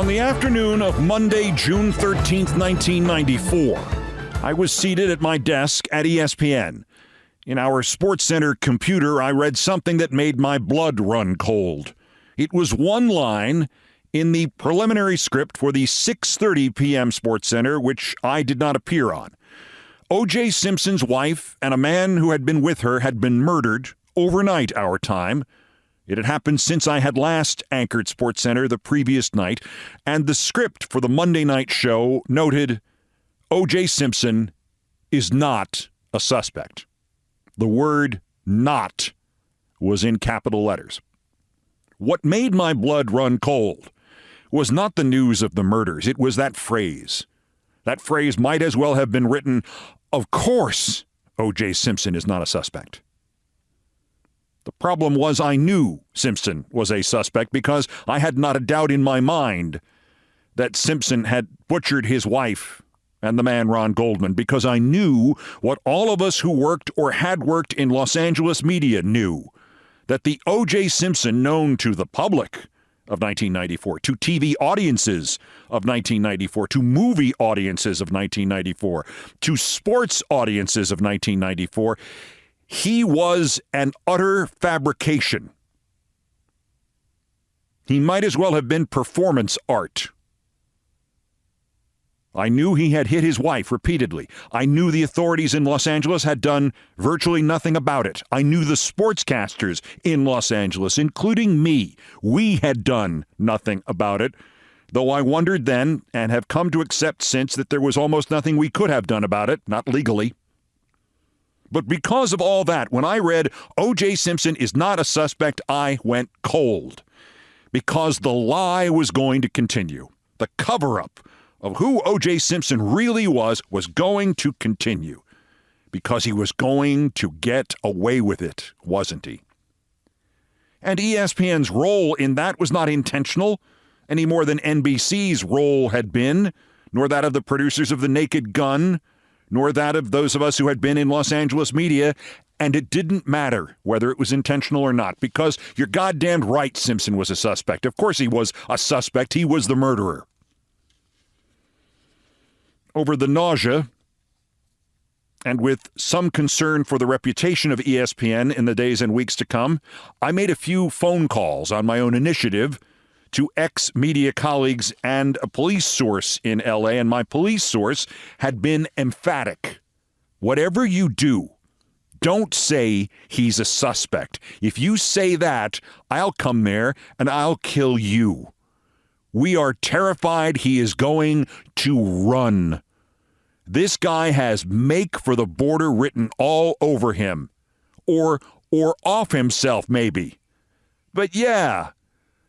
On the afternoon of Monday, June 13th, 1994, I was seated at my desk at ESPN. In our SportsCenter computer, I read something that made my blood run cold. It was one line in the preliminary script for the 6:30 PM SportsCenter, which I did not appear on. O.J. Simpson's wife and a man who had been with her had been murdered overnight our time. It had happened since I had last anchored SportsCenter the previous night, and the script for the Monday night show noted, O.J. Simpson is not a suspect. The word not was in capital letters. What made my blood run cold was not the news of the murders. It was that phrase. That phrase might as well have been written, of course O.J. Simpson is not a suspect. The problem was I knew Simpson was a suspect because I had not a doubt in my mind that Simpson had butchered his wife and the man Ron Goldman, because I knew what all of us who worked or had worked in Los Angeles media knew, that the O.J. Simpson known to the public of 1994, to TV audiences of 1994, to movie audiences of 1994, to sports audiences of 1994, he was an utter fabrication. He might as well have been performance art. I knew he had hit his wife repeatedly. I knew the authorities in Los Angeles had done virtually nothing about it. I knew the sportscasters in Los Angeles, including me, we had done nothing about it, though I wondered then and have come to accept since that there was almost nothing we could have done about it, not legally. But because of all that, when I read O.J. Simpson is not a suspect, I went cold. Because the lie was going to continue. The cover-up of who O.J. Simpson really was going to continue. Because he was going to get away with it, wasn't he? And ESPN's role in that was not intentional, any more than NBC's role had been, nor that of the producers of The Naked Gun, nor that of those of us who had been in Los Angeles media, and it didn't matter whether it was intentional or not, because you're goddamn right Simpson was a suspect. Of course he was a suspect. He was the murderer. Over the nausea, and with some concern for the reputation of ESPN in the days and weeks to come, I made a few phone calls on my own initiative to ex-media colleagues and a police source in L.A., and my police source had been emphatic. Whatever you do, don't say he's a suspect. If you say that, I'll come there and I'll kill you. We are terrified he is going to run. This guy has "make for the border" written all over him. Or off himself, maybe. But yeah,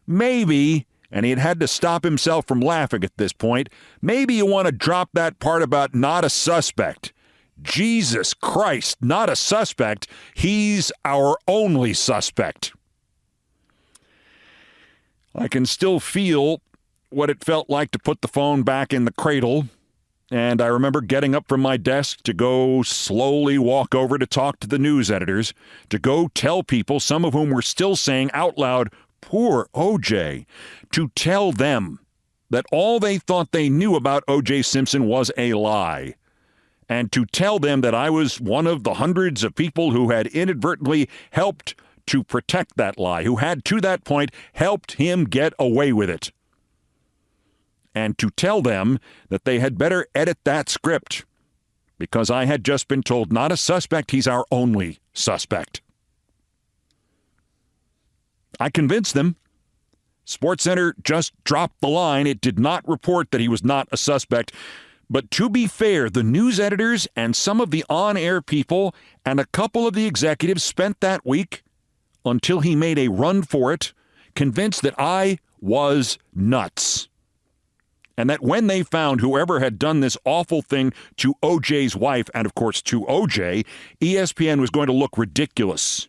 maybe, and he had to stop himself from laughing at this point, maybe you want to drop that part about not a suspect. Jesus Christ, not a suspect. He's our only suspect. I can still feel what it felt like to put the phone back in the cradle, and I remember getting up from my desk to go slowly walk over to talk to the news editors, to go tell people, some of whom were still saying out loud, poor O.J., to tell them that all they thought they knew about O.J. Simpson was a lie, and to tell them that I was one of the hundreds of people who had inadvertently helped to protect that lie, who had to that point helped him get away with it, and to tell them that they had better edit that script because I had just been told, not a suspect, he's our only suspect. I convinced them. SportsCenter just dropped the line. It did not report that he was not a suspect. But to be fair, the news editors and some of the on-air people and a couple of the executives spent that week, until he made a run for it, convinced that I was nuts. And that when they found whoever had done this awful thing to O.J.'s wife, and of course to O.J., ESPN was going to look ridiculous.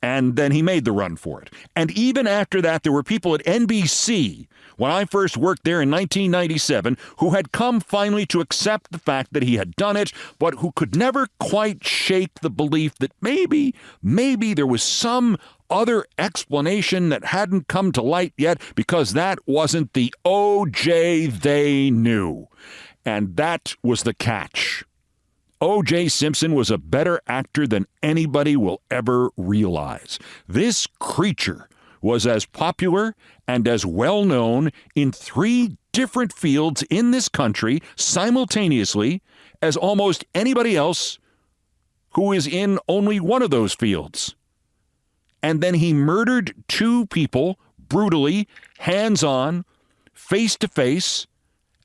And then he made the run for it. And even after that, there were people at NBC, when I first worked there in 1997, who had come finally to accept the fact that he had done it, but who could never quite shake the belief that maybe there was some other explanation that hadn't come to light yet, because that wasn't the O.J. they knew. And that was the catch. O.J. Simpson was a better actor than anybody will ever realize. This creature was as popular and as well known in 3 different fields in this country simultaneously as almost anybody else who is in only one of those fields. And then he murdered 2 people brutally, hands-on, face-to-face,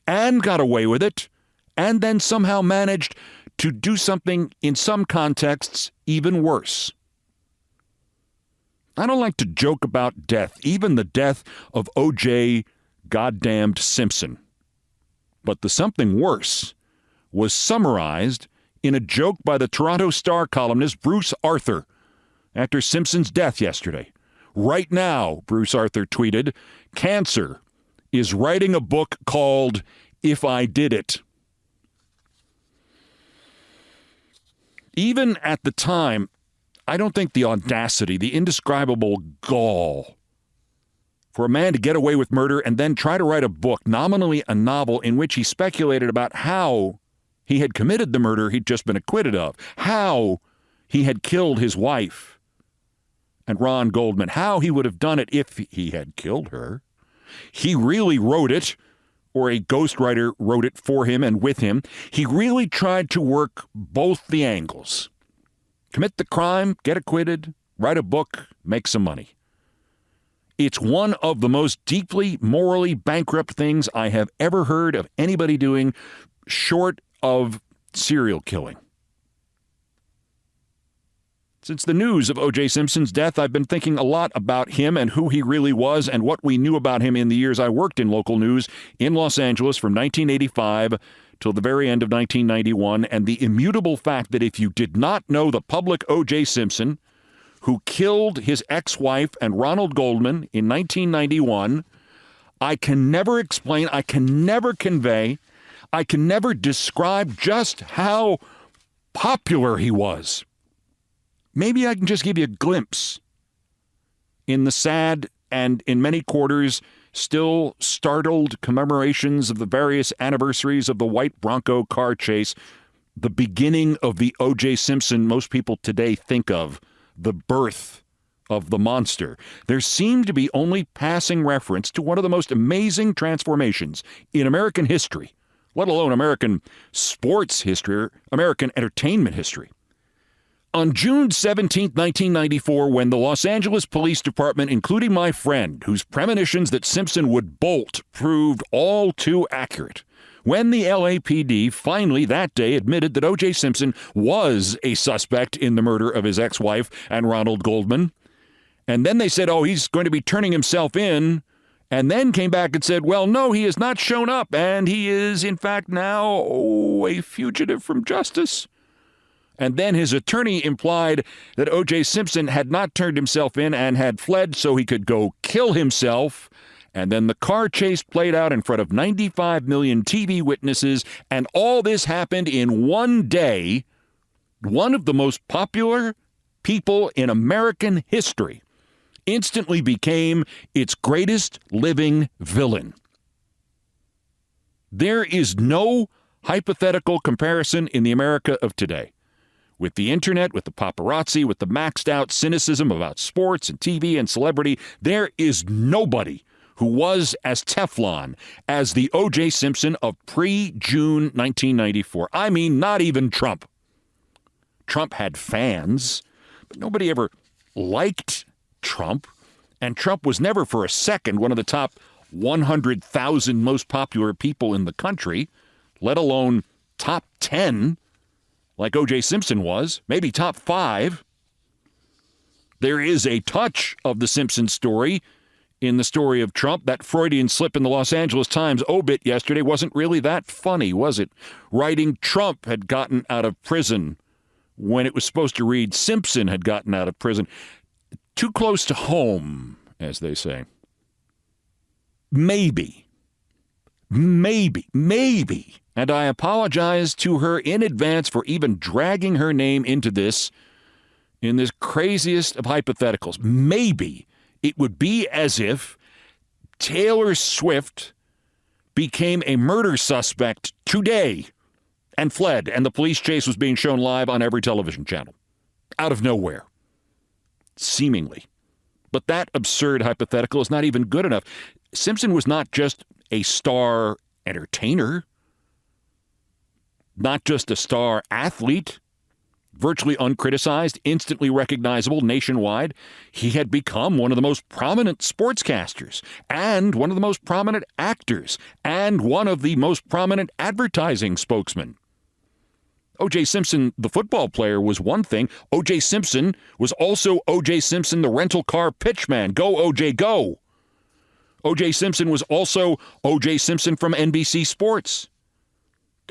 and got away with it, and then somehow managed to do something in some contexts even worse. I don't like to joke about death, even the death of O.J. goddamned Simpson. But the something worse was summarized in a joke by the Toronto Star columnist Bruce Arthur after Simpson's death yesterday. Right now, Bruce Arthur tweeted, "Cancer is writing a book called If I Did It." Even at the time, I don't think the audacity, the indescribable gall for a man to get away with murder and then try to write a book, nominally a novel, in which he speculated about how he had committed the murder he'd just been acquitted of, how he had killed his wife and Ron Goldman, how he would have done it if he had killed her. He really wrote it, or a ghostwriter wrote it for him and with him. He really tried to work both the angles. Commit the crime, get acquitted, write a book, make some money. It's one of the most deeply morally bankrupt things I have ever heard of anybody doing, short of serial killing. Since the news of O.J. Simpson's death, I've been thinking a lot about him and who he really was and what we knew about him in the years I worked in local news in Los Angeles from 1985 till the very end of 1991, and the immutable fact that if you did not know the public O.J. Simpson, who killed his ex-wife and Ronald Goldman in 1991, I can never explain, I can never convey, I can never describe just how popular he was. Maybe I can just give you a glimpse in the sad and, in many quarters, still startled commemorations of the various anniversaries of the white Bronco car chase, the beginning of the O.J. Simpson most people today think of, the birth of the monster. There seemed to be only passing reference to one of the most amazing transformations in American history, let alone American sports history or American entertainment history. On June 17, 1994, when the Los Angeles Police Department, including my friend, whose premonitions that Simpson would bolt proved all too accurate, when the LAPD finally that day admitted that O.J. Simpson was a suspect in the murder of his ex-wife and Ronald Goldman, and then they said, oh, he's going to be turning himself in, and then came back and said, well, no, he has not shown up, and he is, in fact, now a fugitive from justice. And then his attorney implied that O.J. Simpson had not turned himself in and had fled so he could go kill himself. And then the car chase played out in front of 95 million TV witnesses. And all this happened in one day. One of the most popular people in American history instantly became its greatest living villain. There is no hypothetical comparison in the America of today. With the internet, with the paparazzi, with the maxed out cynicism about sports and TV and celebrity, there is nobody who was as Teflon as the O.J. Simpson of pre-June 1994. I mean, not even Trump. Trump had fans, but nobody ever liked Trump. And Trump was never for a second one of the top 100,000 most popular people in the country, let alone top 10. Like O.J. Simpson was, maybe top 5. There is a touch of the Simpson story in the story of Trump. That Freudian slip in the Los Angeles Times obit yesterday wasn't really that funny, was it? Writing Trump had gotten out of prison when it was supposed to read Simpson had gotten out of prison. Too close to home, as they say. Maybe. And I apologize to her in advance for even dragging her name into this in this craziest of hypotheticals, maybe it would be as if Taylor Swift became a murder suspect today and fled, and the police chase was being shown live on every television channel. Out of nowhere. Seemingly. But that absurd hypothetical is not even good enough. Simpson was not just a star entertainer, not just a star athlete, virtually uncriticized, instantly recognizable nationwide. He had become one of the most prominent sportscasters and one of the most prominent actors and one of the most prominent advertising spokesmen. O.J. Simpson, the football player, was one thing. O.J. Simpson was also O.J. Simpson, the rental car pitchman. Go, O.J., go. O.J. Simpson was also O.J. Simpson from NBC Sports.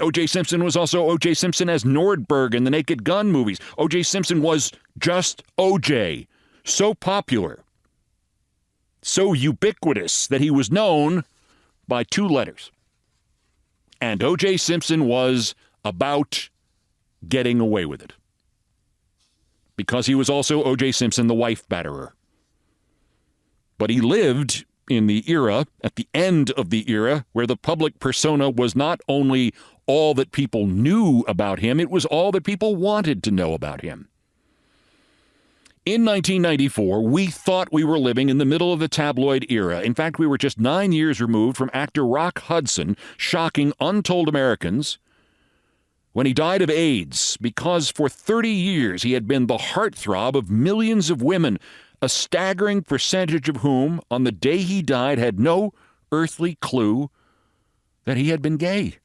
O.J. Simpson was also O.J. Simpson as Nordberg in the Naked Gun movies. O.J. Simpson was just O.J. So popular, so ubiquitous that he was known by two letters. And O.J. Simpson was about getting away with it. Because he was also O.J. Simpson, the wife batterer. But he lived in the era, at the end of the era, where the public persona was not only all that people knew about him, it was all that people wanted to know about him. In 1994, we thought we were living in the middle of the tabloid era. In fact, we were just 9 years removed from actor Rock Hudson shocking untold Americans when he died of AIDS, because for 30 years he had been the heartthrob of millions of women, a staggering percentage of whom, on the day he died, had no earthly clue that he had been gay.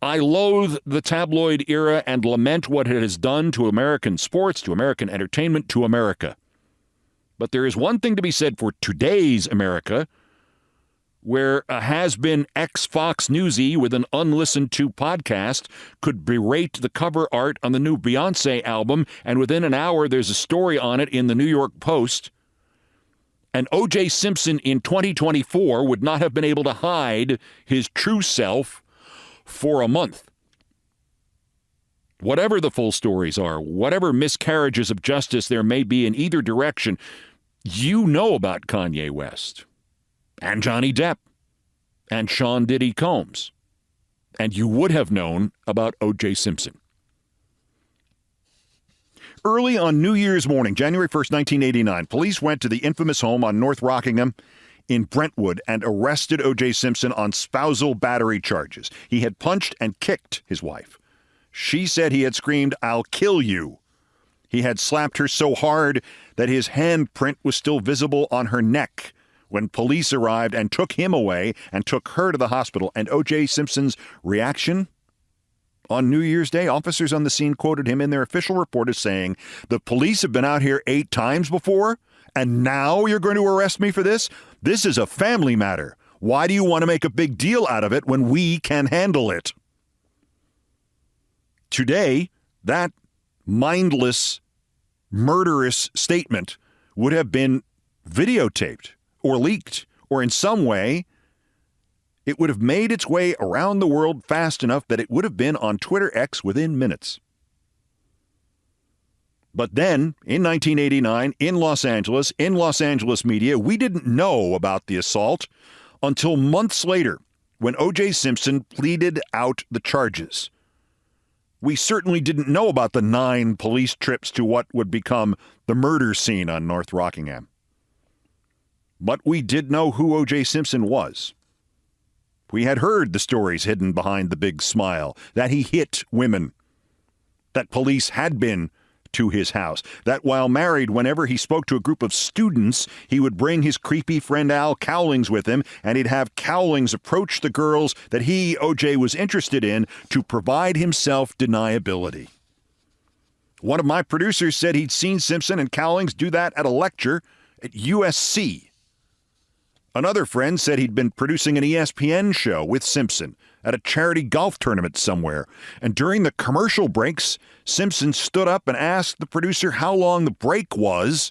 I loathe the tabloid era and lament what it has done to American sports, to American entertainment, to America. But there is one thing to be said for today's America, where a has-been ex-Fox Newsie with an unlistened-to podcast could berate the cover art on the new Beyoncé album, and within an hour there's a story on it in the New York Post. And O.J. Simpson in 2024 would not have been able to hide his true self for a month. Whatever the full stories are, whatever miscarriages of justice there may be in either direction, you know about Kanye West and Johnny Depp and Sean Diddy Combs, and you would have known about O.J. Simpson. Early on New Year's morning, January 1st, 1989, police went to the infamous home on North Rockingham in Brentwood and arrested O.J. Simpson on spousal battery charges. He had punched and kicked his wife. She said he had screamed, "I'll kill you." He had slapped her so hard that his handprint was still visible on her neck when police arrived and took him away and took her to the hospital. And O.J. Simpson's reaction? On New Year's Day, officers on the scene quoted him in their official report as saying, "The police have been out here 8 times before, and now you're going to arrest me for this? This is a family matter. Why do you want to make a big deal out of it when we can handle it?" Today, that mindless, murderous statement would have been videotaped or leaked, or in some way, it would have made its way around the world fast enough that it would have been on Twitter X within minutes. But then, in 1989, in Los Angeles media, we didn't know about the assault until months later when O.J. Simpson pleaded out the charges. We certainly didn't know about the 9 police trips to what would become the murder scene on North Rockingham. But we did know who O.J. Simpson was. We had heard the stories hidden behind the big smile, that he hit women, that police had been to his house, that while married, whenever he spoke to a group of students, he would bring his creepy friend Al Cowlings with him, and he'd have Cowlings approach the girls that he, O.J., was interested in to provide himself deniability. One of my producers said he'd seen Simpson and Cowlings do that at a lecture at USC. Another friend said he'd been producing an ESPN show with Simpson at a charity golf tournament somewhere. And during the commercial breaks, Simpson stood up and asked the producer how long the break was.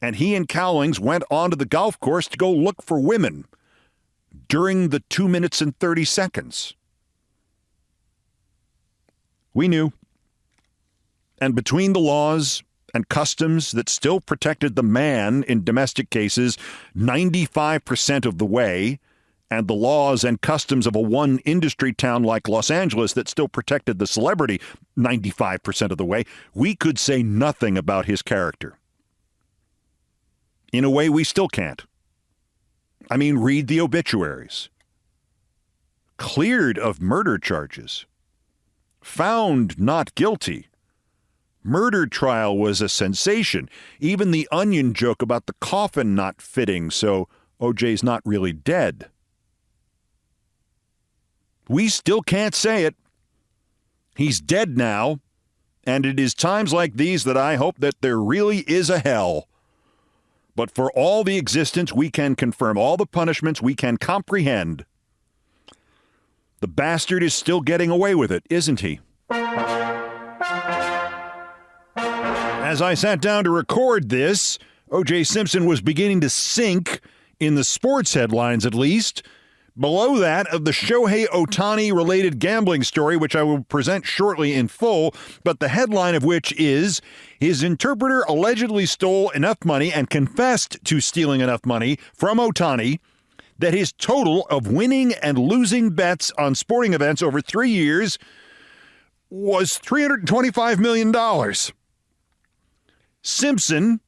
And he and Cowlings went onto the golf course to go look for women during the 2 minutes and 30 seconds. We knew. And between the laws and customs that still protected the man in domestic cases 95% of the way, and the laws and customs of a one industry town like Los Angeles that still protected the celebrity 95% of the way, we could say nothing about his character. In a way, we still can't. I mean, read the obituaries. Cleared of murder charges. Found not guilty. Murder trial was a sensation. Even the Onion joke about the coffin not fitting, so OJ's not really dead. We still can't say it. He's dead now, and it is times like these that I hope that there really is a hell. But for all the existence we can confirm, all the punishments we can comprehend, the bastard is still getting away with it, isn't he? As I sat down to record this, O.J. Simpson was beginning to sink, in the sports headlines at least, below that of the Shohei Ohtani-related gambling story, which I will present shortly in full, but the headline of which is, his interpreter allegedly stole enough money and confessed to stealing enough money from Ohtani that his total of winning and losing bets on sporting events over 3 years was $325 million. Simpson,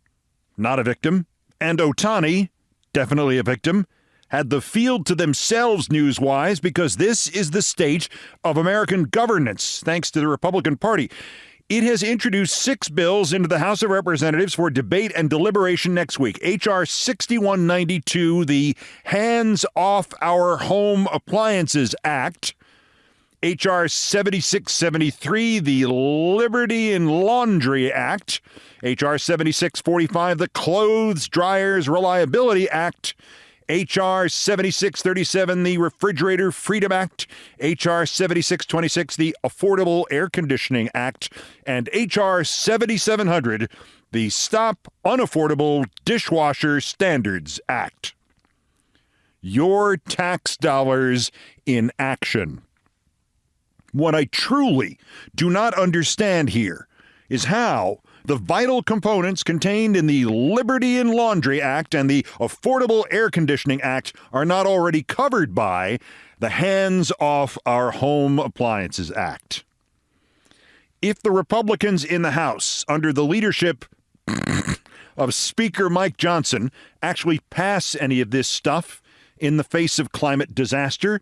not a victim, and Ohtani, definitely a victim, had the field to themselves news-wise because this is the state of American governance, thanks to the Republican Party. It has introduced 6 bills into the House of Representatives for debate and deliberation next week. H.R. 6192, the Hands Off Our Home Appliances Act. H.R. 7673, the Liberty in Laundry Act. H.R. 7645, the Clothes Dryers Reliability Act. H.R. 7637, the Refrigerator Freedom Act, H.R. 7626, the Affordable Air Conditioning Act, and H.R. 7700, the Stop Unaffordable Dishwasher Standards Act. Your tax dollars in action. What I truly do not understand here is how the vital components contained in the Liberty in Laundry Act and the Affordable Air Conditioning Act are not already covered by the Hands Off Our Home Appliances Act. If the Republicans in the House, under the leadership of Speaker Mike Johnson, actually pass any of this stuff in the face of climate disaster,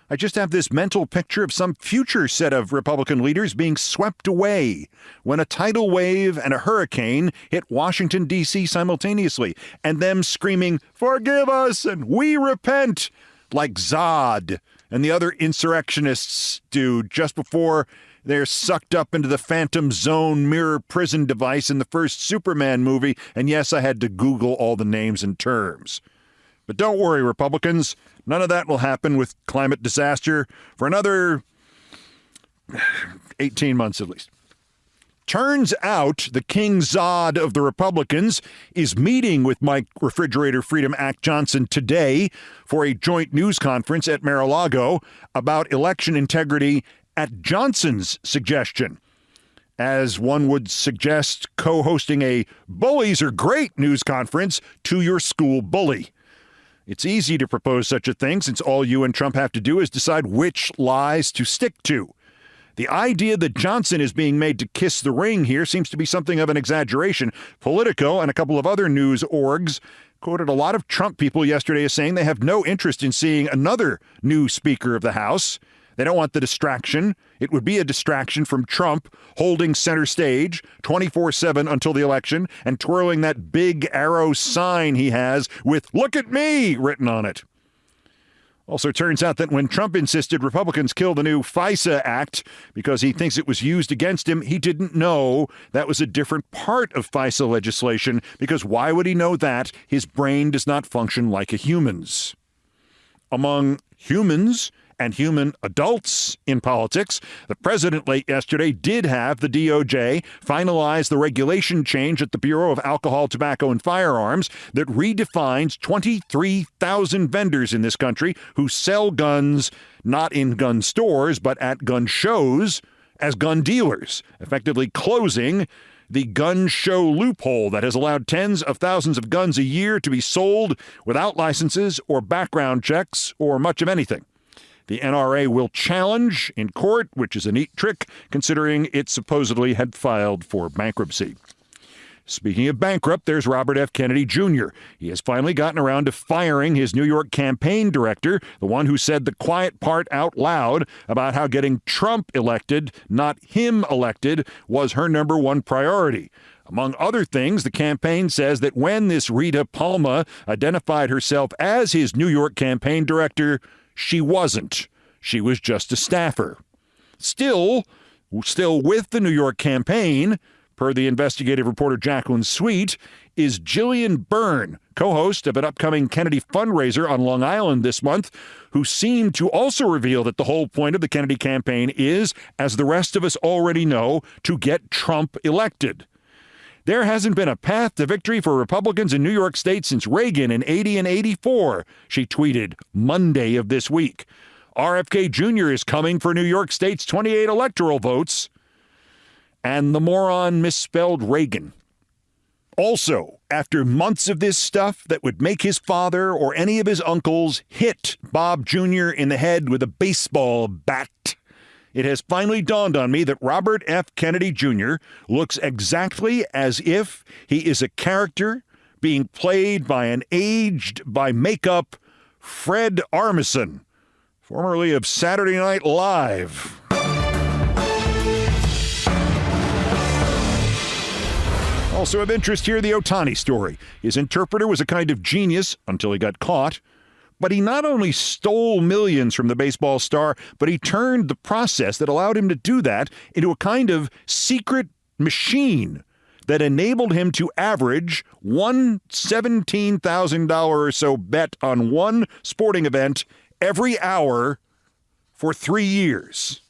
I just have this mental picture of some future set of Republican leaders being swept away when a tidal wave and a hurricane hit Washington, D.C. simultaneously, and them screaming, "Forgive us," and "We repent," like Zod and the other insurrectionists do just before they're sucked up into the Phantom Zone mirror prison device in the first Superman movie. And yes, I had to Google all the names and terms. But don't worry, Republicans. None of that will happen with climate disaster for another 18 months at least. Turns out the King Zod of the Republicans is meeting with Mike Refrigerator Freedom Act Johnson today for a joint news conference at Mar-a-Lago about election integrity at Johnson's suggestion. As one would suggest, co-hosting a Bullies Are Great news conference to your school bully. It's easy to propose such a thing since all you and Trump have to do is decide which lies to stick to. The idea that Johnson is being made to kiss the ring here seems to be something of an exaggeration. Politico and a couple of other news orgs quoted a lot of Trump people yesterday as saying they have no interest in seeing another new Speaker of the House. They don't want the distraction. It would be a distraction from Trump holding center stage 24/7 until the election and twirling that big arrow sign he has with "Look at me" written on it. Also turns out that when Trump insisted Republicans kill the new FISA Act because he thinks it was used against him, he didn't know that was a different part of FISA legislation, because why would he know that? His brain does not function like a human's. Among humans and human adults in politics, the president late yesterday did have the DOJ finalize the regulation change at the Bureau of Alcohol, Tobacco, and Firearms that redefines 23,000 vendors in this country who sell guns not in gun stores but at gun shows as gun dealers, effectively closing the gun show loophole that has allowed tens of thousands of guns a year to be sold without licenses or background checks or much of anything. The NRA will challenge in court, which is a neat trick considering it supposedly had filed for bankruptcy. Speaking of bankrupt, there's Robert F. Kennedy Jr. He has finally gotten around to firing his New York campaign director, the one who said the quiet part out loud about how getting Trump elected, not him elected, was her number one priority. Among other things, the campaign says that when this Rita Palma identified herself as his New York campaign director, she wasn't. She was just a staffer. Still with the New York campaign, per the investigative reporter Jacqueline Sweet, is Jillian Byrne, co-host of an upcoming Kennedy fundraiser on Long Island this month, who seemed to also reveal that the whole point of the Kennedy campaign is, as the rest of us already know, to get Trump elected. There hasn't been a path to victory for Republicans in New York State since Reagan in 80 and 84, she tweeted Monday of this week. RFK Jr. is coming for New York State's 28 electoral votes. And the moron misspelled Reagan. Also, after months of this stuff that would make his father or any of his uncles hit Bob Jr. in the head with a baseball bat, it has finally dawned on me that Robert F. Kennedy Jr. looks exactly as if he is a character being played by an aged by makeup Fred Armisen, formerly of Saturday Night Live. Also of interest here, the Ohtani story. His interpreter was a kind of genius until he got caught. But he not only stole millions from the baseball star, but he turned the process that allowed him to do that into a kind of secret machine that enabled him to average one $17,000 or so bet on one sporting event every hour for 3 years.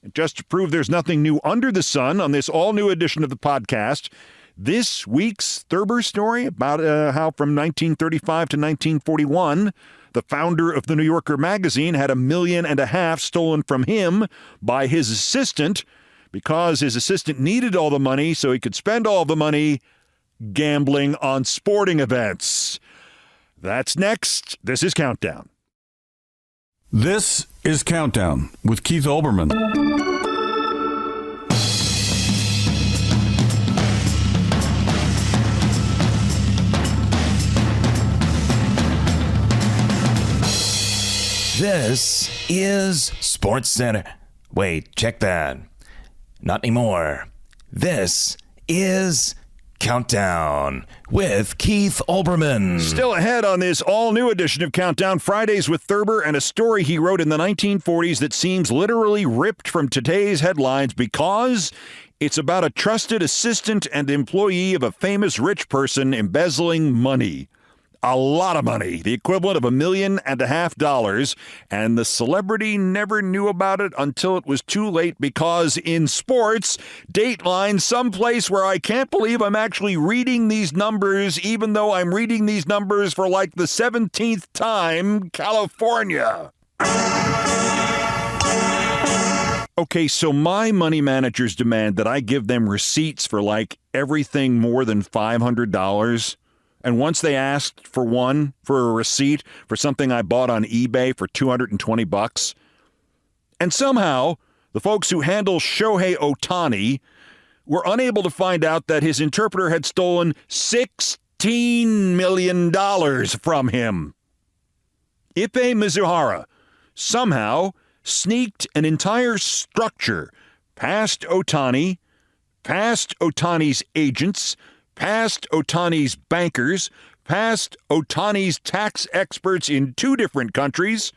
And just to prove there's nothing new under the sun on this all-new edition of the podcast, this week's Thurber story about how from 1935 to 1941, the founder of the New Yorker magazine had $1.5 million stolen from him by his assistant because his assistant needed all the money so he could spend all the money gambling on sporting events. That's next. This is Countdown. This is Countdown with Keith Olbermann. This is SportsCenter. Wait, check that. Not anymore. This is Countdown with Keith Olbermann. Still ahead on this all-new edition of Countdown, Fridays with Thurber, and a story he wrote in the 1940s that seems literally ripped from today's headlines because it's about a trusted assistant and employee of a famous rich person embezzling money. A lot of money, the equivalent of $1.5 million, and the celebrity never knew about it until it was too late because in sports, Dateline, someplace where I can't believe I'm actually reading these numbers, even though I'm reading these numbers for like the 17th time, California. Okay, so my money managers demand that I give them receipts for like everything more than $500. And once they asked for a receipt for something I bought on eBay for $220. And somehow, the folks who handle Shohei Ohtani were unable to find out that his interpreter had stolen $16 million from him. Ippei Mizuhara somehow sneaked an entire structure past Ohtani, past Ohtani's agents, past Ohtani's bankers, past Ohtani's tax experts in 2 different countries,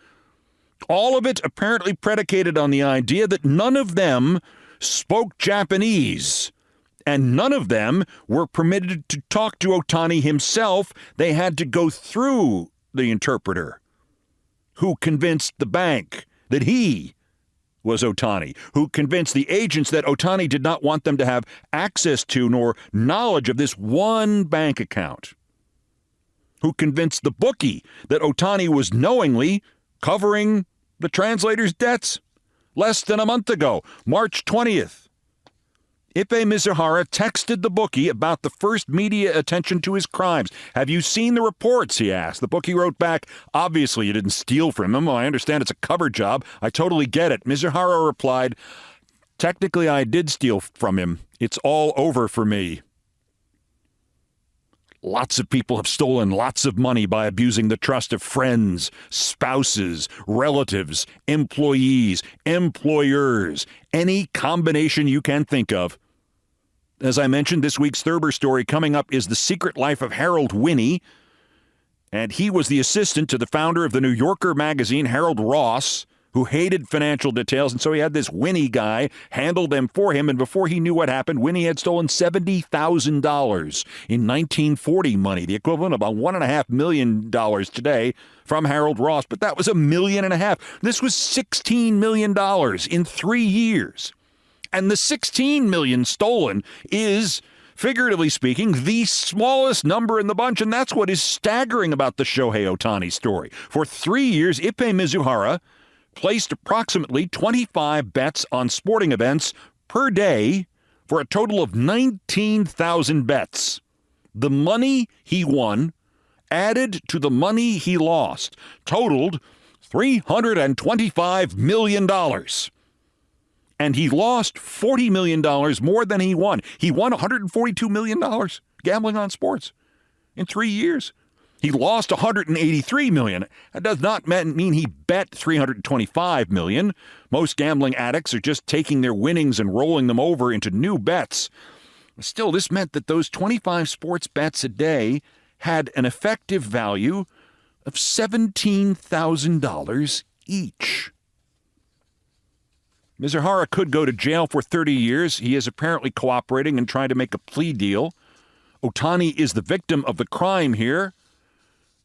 all of it apparently predicated on the idea that none of them spoke Japanese, and none of them were permitted to talk to Ohtani himself. They had to go through the interpreter, who convinced the bank that he was Ohtani, who convinced the agents that Ohtani did not want them to have access to nor knowledge of this one bank account, who convinced the bookie that Ohtani was knowingly covering the translator's debts, less than a month ago, March 20th. Ipe Mizuhara texted the bookie about the first media attention to his crimes. Have you seen the reports, he asked. The bookie wrote back, obviously you didn't steal from him. Well, I understand it's a cover job. I totally get it. Mizuhara replied, technically I did steal from him. It's all over for me. Lots of people have stolen lots of money by abusing the trust of friends, spouses, relatives, employees, employers, any combination you can think of. As I mentioned, this week's Thurber story coming up is The Secret Life of Harold Winnie, and he was the assistant to the founder of the New Yorker magazine, Harold Ross, who hated financial details, and so he had this Winnie guy handle them for him, and before he knew what happened, Winnie had stolen $70,000 in 1940 money, the equivalent of about $1.5 million today from Harold Ross, but that was $1.5 million. This was $16 million in 3 years. And the $16 million stolen is, figuratively speaking, the smallest number in the bunch, and that's what is staggering about the Shohei Ohtani story. For 3 years, Ipe Mizuhara placed approximately 25 bets on sporting events per day for a total of 19,000 bets. The money he won, added to the money he lost, totaled $325 million. And he lost $40 million more than he won. He won $142 million gambling on sports in 3 years. He lost $183 million. That does not mean he bet $325 million. Most gambling addicts are just taking their winnings and rolling them over into new bets. Still, this meant that those 25 sports bets a day had an effective value of $17,000 each. Mizuhara could go to jail for 30 years. He is apparently cooperating and trying to make a plea deal. Ohtani is the victim of the crime here.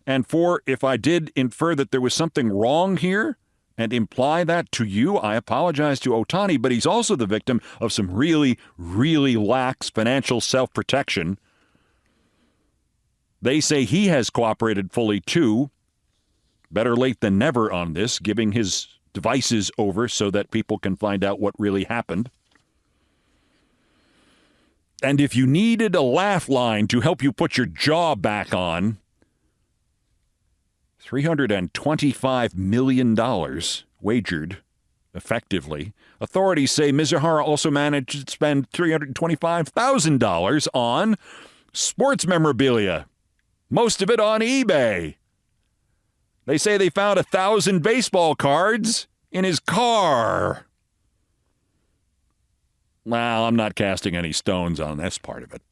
And if I did infer that there was something wrong here and imply that to you, I apologize to Ohtani, but he's also the victim of some really, really lax financial self-protection. They say he has cooperated fully, too. Better late than never on this, giving his devices over so that people can find out what really happened. And if you needed a laugh line to help you put your jaw back on, $325 million wagered, effectively. Authorities say Mizuhara also managed to spend $325,000 on sports memorabilia, most of it on eBay. They say they found 1,000 baseball cards in his car. Well, I'm not casting any stones on this part of it.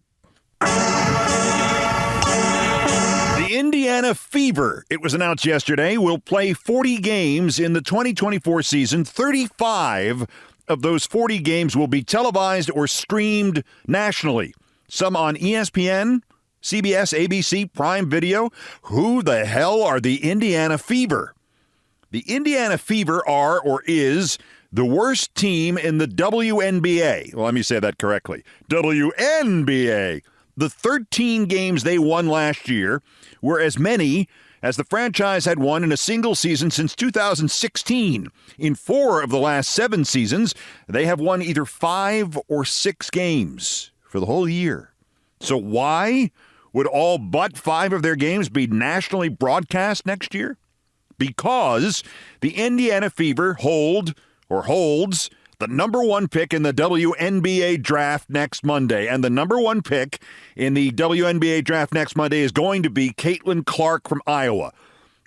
The Indiana Fever, it was announced yesterday, will play 40 games in the 2024 season. 35 of those 40 games will be televised or streamed nationally. Some on ESPN, CBS, ABC, Prime Video. Who the hell are the Indiana Fever? The Indiana Fever are, or is, the worst team in the WNBA. Well, let me say that correctly. WNBA. The 13 games they won last year were as many as the franchise had won in a single season since 2016. In 4 of the last 7 seasons, they have won either 5 or 6 games for the whole year. So why would all but 5 of their games be nationally broadcast next year? Because the Indiana Fever holds the number 1 pick in the WNBA draft next Monday. And the number 1 pick in the WNBA draft next Monday is going to be Caitlin Clark from Iowa.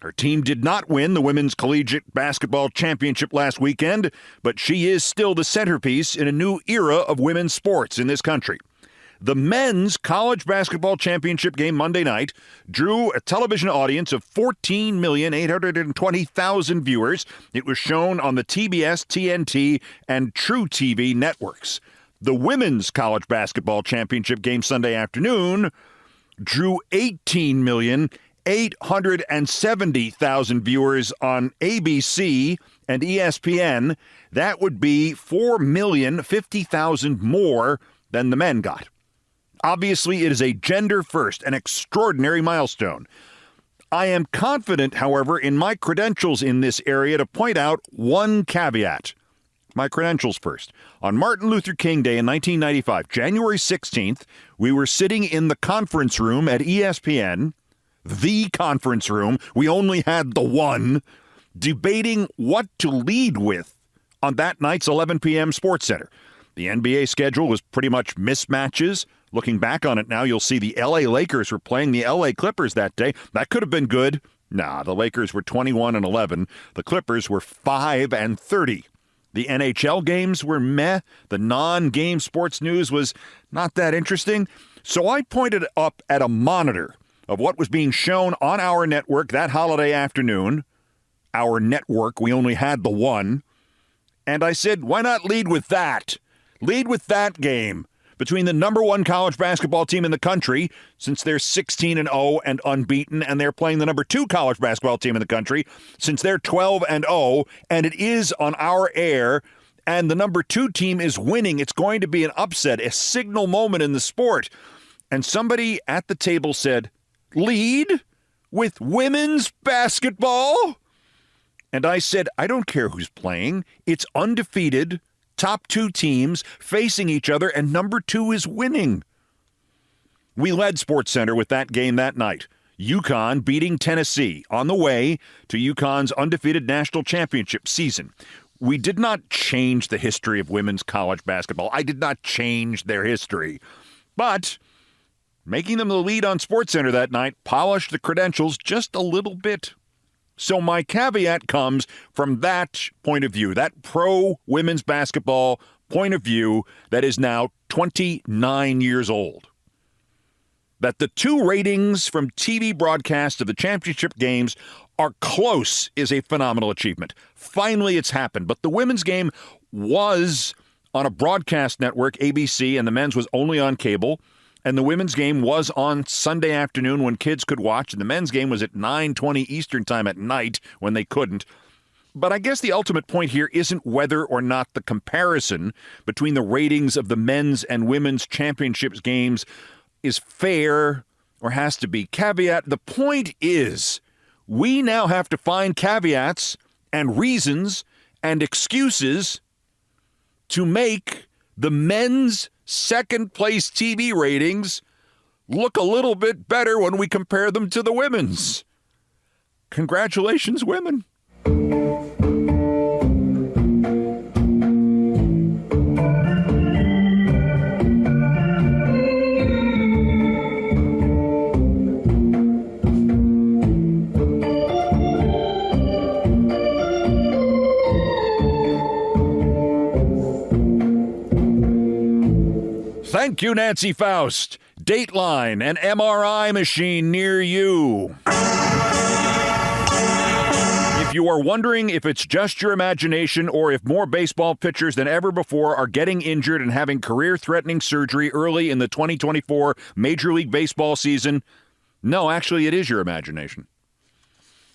Her team did not win the Women's Collegiate Basketball Championship last weekend, but she is still the centerpiece in a new era of women's sports in this country. The men's college basketball championship game Monday night drew a television audience of 14,820,000 viewers. It was shown on the TBS, TNT, and True TV networks. The women's college basketball championship game Sunday afternoon drew 18,870,000 viewers on ABC and ESPN. That would be 4,050,000 more than the men got. Obviously, it is a gender-first, an extraordinary milestone. I am confident, however, in my credentials in this area to point out one caveat. my credentials first. On Martin Luther King Day in 1995, January 16th, we were sitting in the conference room at ESPN, the conference room. We only had the one, debating what to lead with on that night's 11 p.m. SportsCenter. The NBA schedule was pretty much mismatches. Looking back on it now, you'll see the LA Lakers were playing the LA Clippers that day. That could have been good. Nah, the Lakers were 21-11. The Clippers were 5-30. The NHL games were meh. The non-game sports news was not that interesting. So I pointed up at a monitor of what was being shown on our network that holiday afternoon. Our network, we only had the one. And I said, why not lead with that? Lead with that game between the number one college basketball team in the country, since they're 16-0 and unbeaten, and they're playing the number two college basketball team in the country, since they're 12-0, and it is on our air, and the number two team is winning. It's going to be an upset, a signal moment in the sport. And somebody at the table said, lead with women's basketball? And I said, I don't care who's playing. It's undefeated. Top two teams facing each other, and number two is winning. We led SportsCenter with that game that night. UConn beating Tennessee on the way to UConn's undefeated national championship season. We did not change the history of women's college basketball. I did not change their history. But making them the lead on SportsCenter that night polished the credentials just a little bit. So my caveat comes from that point of view, that pro-women's basketball point of view that is now 29 years old. That the two ratings from TV broadcasts of the championship games are close is a phenomenal achievement. Finally, it's happened. But the women's game was on a broadcast network, ABC, and the men's was only on cable. And the women's game was on Sunday afternoon when kids could watch, and the men's game was at 9:20 Eastern time at night when they couldn't. But I guess the ultimate point here isn't whether or not the comparison between the ratings of the men's and women's championships games is fair or has to be. Caveat, the point is we now have to find caveats and reasons and excuses to make the men's second-place TV ratings look a little bit better when we compare them to the women's. Congratulations, women. Thank you, Nancy Faust. Dateline, an MRI machine near you. If you are wondering if it's just your imagination or if more baseball pitchers than ever before are getting injured and having career-threatening surgery early in the 2024 Major League Baseball season, no, actually, it is your imagination.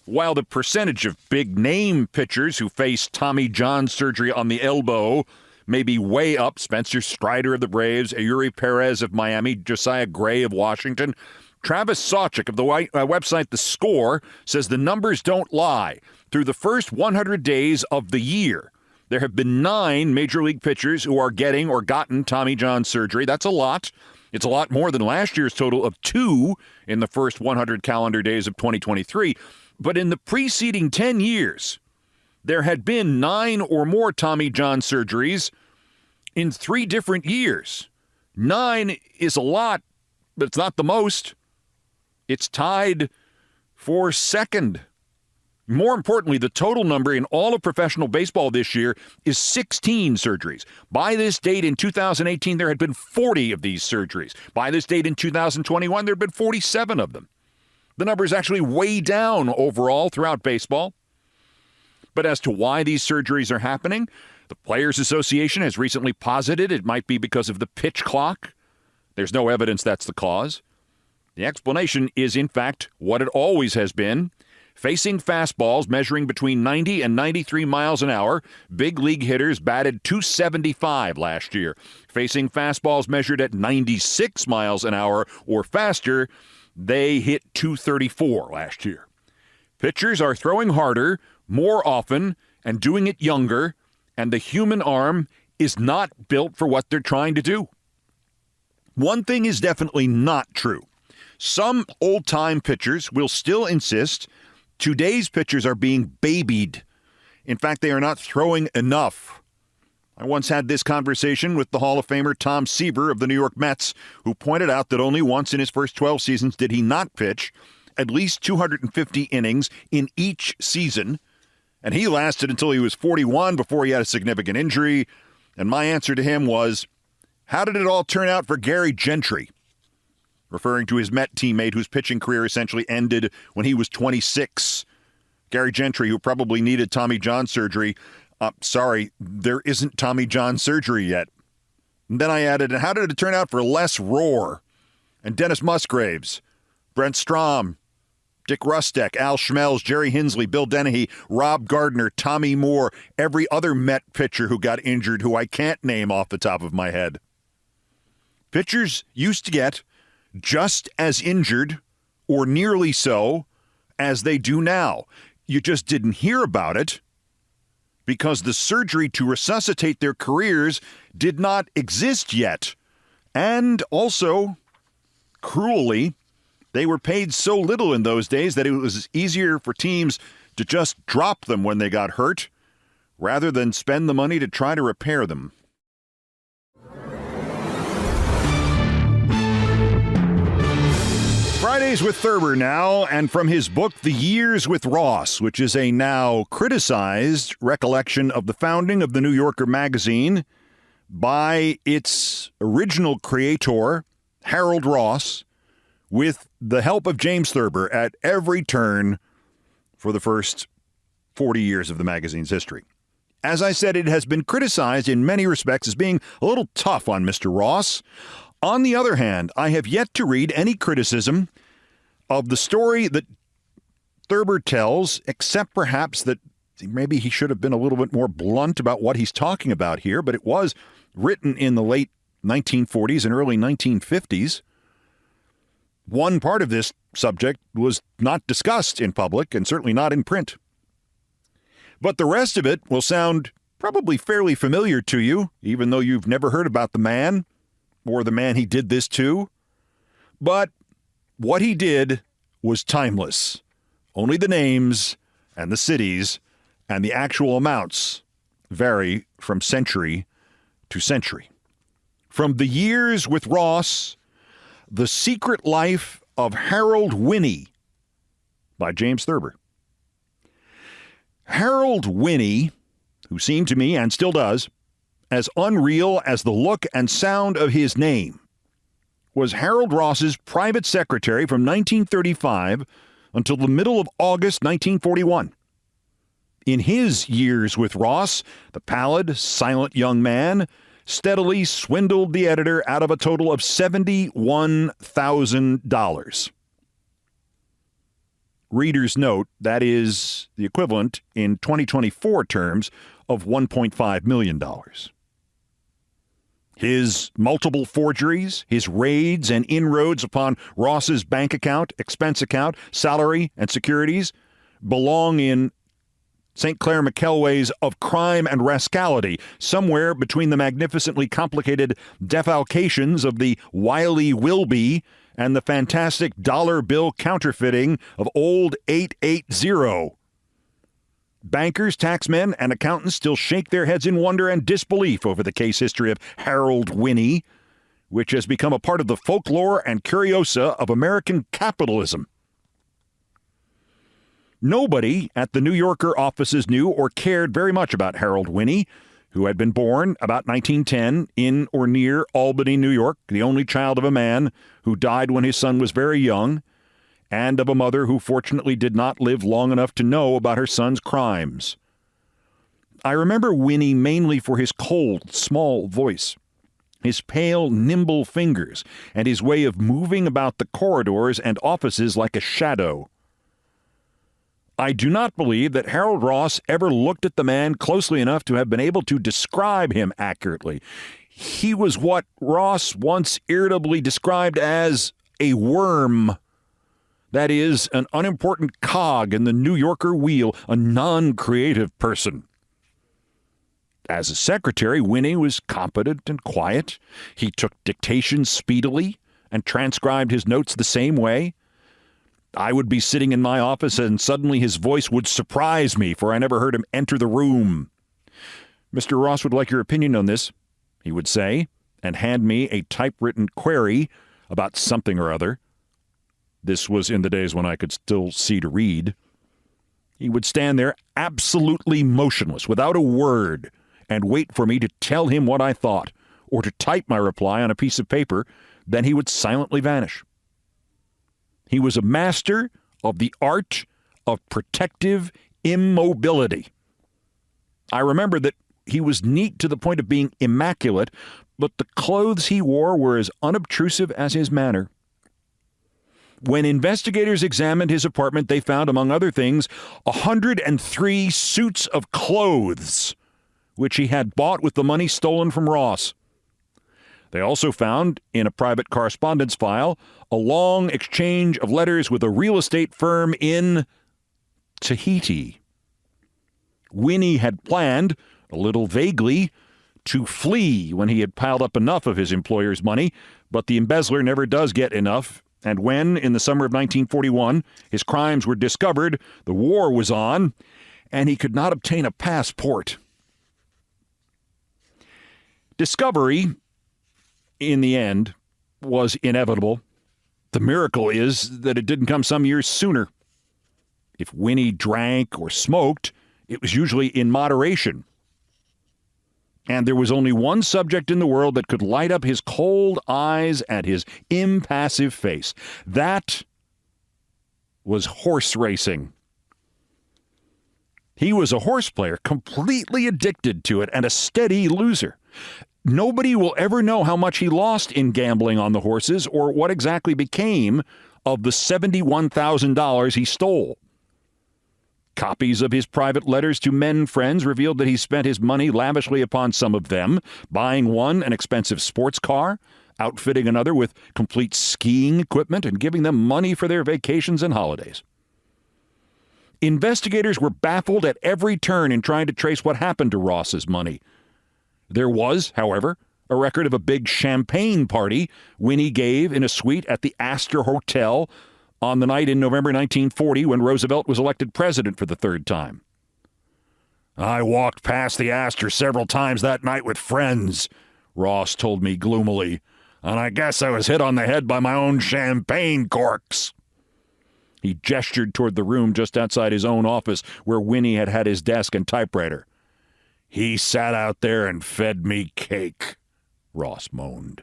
While the percentage of big-name pitchers who face Tommy John surgery on the elbow may be way up, Spencer Strider of the Braves, Eury Perez of Miami, Josiah Gray of Washington, Travis Sawchik of the website The Score says the numbers don't lie. Through the first 100 days of the year, there have been 9 Major League pitchers who are getting or gotten Tommy John surgery. That's a lot. It's a lot more than last year's total of 2 in the first 100 calendar days of 2023. But in the preceding 10 years, there had been 9 or more Tommy John surgeries in 3 different years. 9 is a lot, but it's not the most. It's tied for second. More importantly, the total number in all of professional baseball this year is 16 surgeries. By this date in 2018, there had been 40 of these surgeries. By this date in 2021, there had been 47 of them. The number is actually way down overall throughout baseball. But as to why these surgeries are happening, the Players Association has recently posited it might be because of the pitch clock. There's no evidence that's the cause. The explanation is, in fact, what it always has been. Facing fastballs measuring between 90 and 93 miles an hour, big league hitters batted .275 last year. Facing fastballs measured at 96 miles an hour or faster, they hit .234 last year. Pitchers are throwing harder, more often, and doing it younger, And the human arm is not built for what they're trying to do. One thing is definitely not true. Some old-time pitchers will still insist today's pitchers are being babied. In fact, they are not throwing enough. I once had this conversation with the Hall of Famer Tom Seaver of the New York Mets, who pointed out that only once in his first 12 seasons did he not pitch at least 250 innings in each season, and he lasted until he was 41 before he had a significant injury. And my answer to him was, how did it all turn out for Gary Gentry? Referring to his Met teammate whose pitching career essentially ended when he was 26. Gary Gentry, who probably needed Tommy John surgery. Sorry, there isn't Tommy John surgery yet. And then I added, and how did it turn out for Les Rohr and Dennis Musgraves, Brent Strom, Dick Rustek, Al Schmelz, Jerry Hinsley, Bill Dennehy, Rob Gardner, Tommy Moore, every other Met pitcher who got injured who I can't name off the top of my head. Pitchers used to get just as injured, or nearly so, as they do now. You just didn't hear about it because the surgery to resuscitate their careers did not exist yet. And also, cruelly, they were paid so little in those days that it was easier for teams to just drop them when they got hurt rather than spend the money to try to repair them. Fridays with Thurber now, and from his book, The Years with Ross, which is a now criticized recollection of the founding of the New Yorker magazine by its original creator, Harold Ross, with the help of James Thurber at every turn for the first 40 years of the magazine's history. As I said, it has been criticized in many respects as being a little tough on Mr. Ross. On the other hand, I have yet to read any criticism of the story that Thurber tells, except perhaps that maybe he should have been a little bit more blunt about what he's talking about here, but it was written in the late 1940s and early 1950s. One part of this subject was not discussed in public and certainly not in print. But the rest of it will sound probably fairly familiar to you, even though you've never heard about the man or the man he did this to. But what he did was timeless. Only the names and the cities and the actual amounts vary from century to century. From The Years with Ross, The Secret Life of Harold Winnie by James Thurber. Harold Winnie, who seemed to me, and still does, as unreal as the look and sound of his name, was Harold Ross's private secretary from 1935 until the middle of August 1941. In his years with Ross, the pallid, silent young man steadily swindled the editor out of a total of $71,000. Reader's note, that is the equivalent in 2024 terms of $1.5 million. His multiple forgeries, his raids and inroads upon Ross's bank account, expense account, salary, and securities belong in St. Clair McKelway's Of Crime and Rascality, somewhere between the magnificently complicated defalcations of the wily Wilby and the fantastic dollar bill counterfeiting of Old 880. Bankers, taxmen, and accountants still shake their heads in wonder and disbelief over the case history of Harold Winnie, which has become a part of the folklore and curiosa of American capitalism. Nobody at the New Yorker offices knew or cared very much about Harold Winnie, who had been born about 1910 in or near Albany, New York, the only child of a man who died when his son was very young, and of a mother who fortunately did not live long enough to know about her son's crimes. I remember Winnie mainly for his cold, small voice, his pale, nimble fingers, and his way of moving about the corridors and offices like a shadow. I do not believe that Harold Ross ever looked at the man closely enough to have been able to describe him accurately. He was what Ross once irritably described as a worm. That is, an unimportant cog in the New Yorker wheel, a non-creative person. As a secretary, Winnie was competent and quiet. He took dictation speedily and transcribed his notes the same way. I would be sitting in my office and suddenly his voice would surprise me, for I never heard him enter the room. "Mr. Ross would like your opinion on this," he would say, and hand me a typewritten query about something or other. This was in the days when I could still see to read. He would stand there absolutely motionless, without a word, and wait for me to tell him what I thought, or to type my reply on a piece of paper. Then he would silently vanish. He was a master of the art of protective immobility. I remember that he was neat to the point of being immaculate, but the clothes he wore were as unobtrusive as his manner. When investigators examined his apartment, they found, among other things, 103 suits of clothes, which he had bought with the money stolen from Ross. They also found, in a private correspondence file, a long exchange of letters with a real estate firm in Tahiti. Winnie had planned, a little vaguely, to flee when he had piled up enough of his employer's money, but the embezzler never does get enough, and when, in the summer of 1941, his crimes were discovered, the war was on, and he could not obtain a passport. Discovery, in the end, was inevitable. The miracle is that it didn't come some years sooner. If Winnie drank or smoked, it was usually in moderation. And there was only one subject in the world that could light up his cold eyes and his impassive face. That was horse racing. He was a horse player, completely addicted to it, and a steady loser. Nobody will ever know how much he lost in gambling on the horses or what exactly became of the $71,000 he stole. Copies of his private letters to men friends revealed that he spent his money lavishly upon some of them, buying one an expensive sports car, outfitting another with complete skiing equipment, and giving them money for their vacations and holidays. Investigators were baffled at every turn in trying to trace what happened to Ross's money. There was, however, a record of a big champagne party Winnie gave in a suite at the Astor Hotel on the night in November 1940 when Roosevelt was elected president for the third time. "I walked past the Astor several times that night with friends," Ross told me gloomily, "and I guess I was hit on the head by my own champagne corks." He gestured toward the room just outside his own office where Winnie had had his desk and typewriter. "He sat out there and fed me cake," Ross moaned.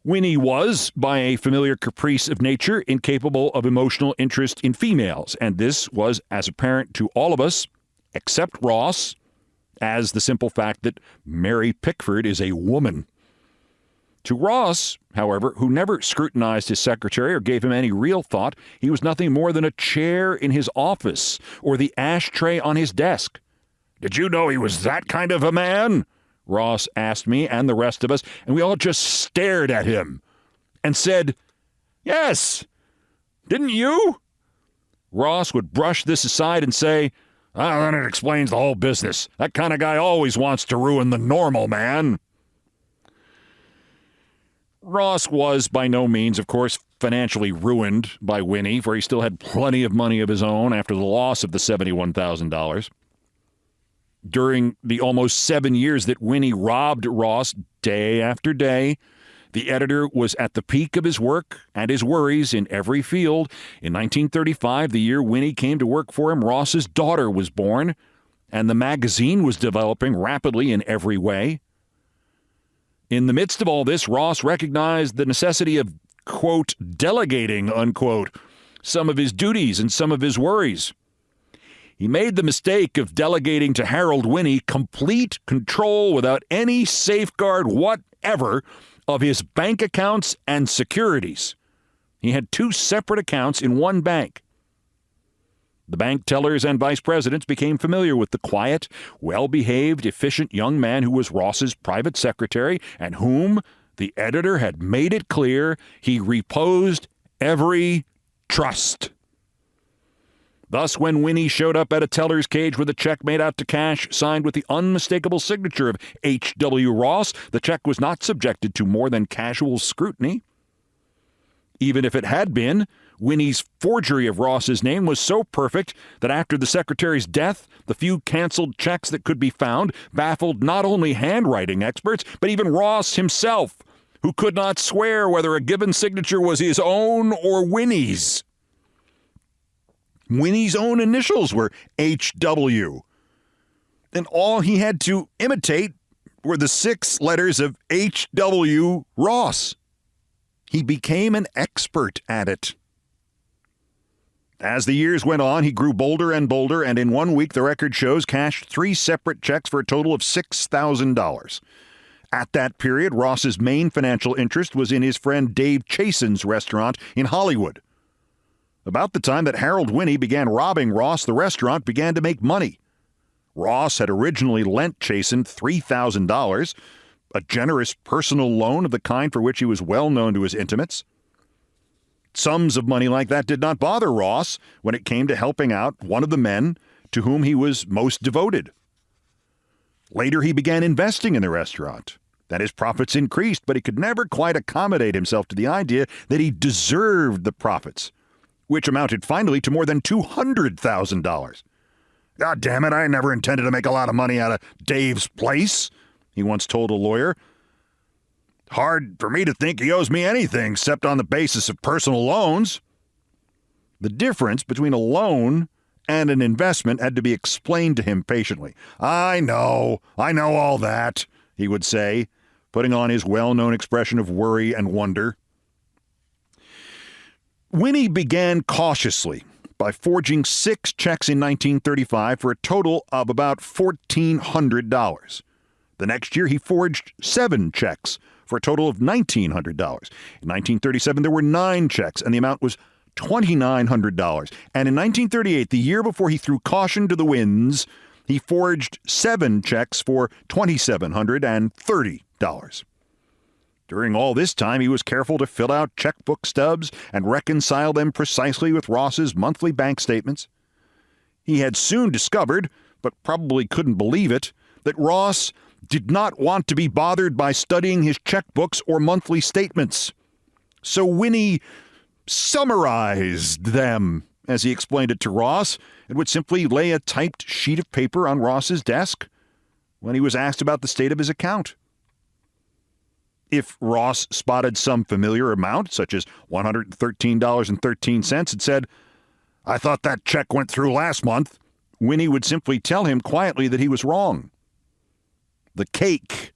Winnie was, by a familiar caprice of nature, incapable of emotional interest in females, and this was as apparent to all of us, except Ross, as the simple fact that Mary Pickford is a woman. To Ross, however, who never scrutinized his secretary or gave him any real thought, he was nothing more than a chair in his office or the ashtray on his desk. "Did you know he was that kind of a man?" Ross asked me and the rest of us, and we all just stared at him and said, "Yes, didn't you?" Ross would brush this aside and say, "Ah, then it explains the whole business. That kind of guy always wants to ruin the normal man." Ross was by no means, of course, financially ruined by Winnie, for he still had plenty of money of his own after the loss of the $71,000. During the almost 7 years that Winnie robbed Ross day after day, the editor was at the peak of his work and his worries in every field. In 1935, the year Winnie came to work for him, Ross's daughter was born, and the magazine was developing rapidly in every way. In the midst of all this, Ross recognized the necessity of, quote, delegating, unquote, some of his duties and some of his worries. He made the mistake of delegating to Harold Winnie complete control without any safeguard whatever of his bank accounts and securities. He had 2 separate accounts in one bank. The bank tellers and vice presidents became familiar with the quiet, well-behaved, efficient young man who was Ross's private secretary and whom, the editor had made it clear, he reposed every trust. Thus, when Winnie showed up at a teller's cage with a check made out to cash signed with the unmistakable signature of H.W. Ross, the check was not subjected to more than casual scrutiny. Even if it had been, Winnie's forgery of Ross's name was so perfect that after the secretary's death, the few canceled checks that could be found baffled not only handwriting experts, but even Ross himself, who could not swear whether a given signature was his own or Winnie's. Winnie's own initials were H.W., and all he had to imitate were the 6 letters of H.W. Ross. He became an expert at it. As the years went on, he grew bolder and bolder, and in 1 week, the record shows, cashed 3 separate checks for a total of $6,000. At that period, Ross's main financial interest was in his friend Dave Chasen's restaurant in Hollywood. About the time that Harold Winnie began robbing Ross, the restaurant began to make money. Ross had originally lent Chasen $3,000, a generous personal loan of the kind for which he was well known to his intimates. Sums of money like that did not bother Ross when it came to helping out one of the men to whom he was most devoted. Later, he began investing in the restaurant. That his profits increased, but he could never quite accommodate himself to the idea that he deserved the profits, which amounted finally to more than $200,000. God damn it, I never intended to make a lot of money out of Dave's place, he once told a lawyer. Hard for me to think he owes me anything except on the basis of personal loans. The difference between a loan and an investment had to be explained to him patiently. I know all that, he would say, putting on his well-known expression of worry and wonder. Winnie began cautiously by forging 6 checks in 1935 for a total of about $1,400. The next year, he forged 7 checks for a total of $1,900. In 1937, there were 9 checks, and the amount was $2,900. And in 1938, the year before he threw caution to the winds, he forged 7 checks for $2,730. During all this time, he was careful to fill out checkbook stubs and reconcile them precisely with Ross's monthly bank statements. He had soon discovered, but probably couldn't believe it, that Ross did not want to be bothered by studying his checkbooks or monthly statements. So Winnie summarized them, as he explained it to Ross, and would simply lay a typed sheet of paper on Ross's desk when he was asked about the state of his account. If Ross spotted some familiar amount, such as $113.13, and said, "I thought that check went through last month," Winnie would simply tell him quietly that he was wrong. The cake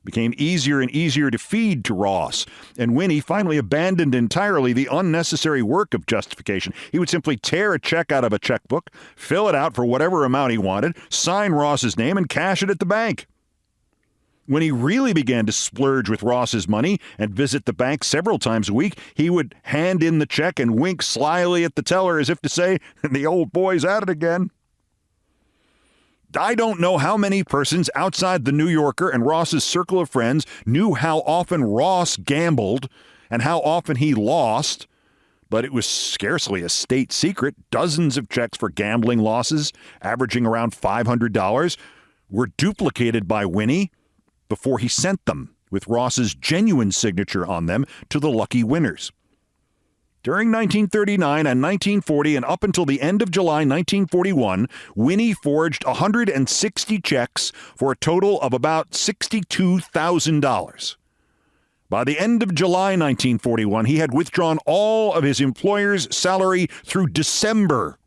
became easier and easier to feed to Ross, and Winnie finally abandoned entirely the unnecessary work of justification. He would simply tear a check out of a checkbook, fill it out for whatever amount he wanted, sign Ross's name, and cash it at the bank. When he really began to splurge with Ross's money and visit the bank several times a week, he would hand in the check and wink slyly at the teller as if to say, "The old boy's at it again." I don't know how many persons outside the New Yorker and Ross's circle of friends knew how often Ross gambled and how often he lost, but it was scarcely a state secret. Dozens of checks for gambling losses, averaging around $500, were duplicated by Winnie before he sent them, with Ross's genuine signature on them, to the lucky winners. During 1939 and 1940 and up until the end of July 1941, Winnie forged 160 checks for a total of about $62,000. By the end of July 1941, he had withdrawn all of his employer's salary through December,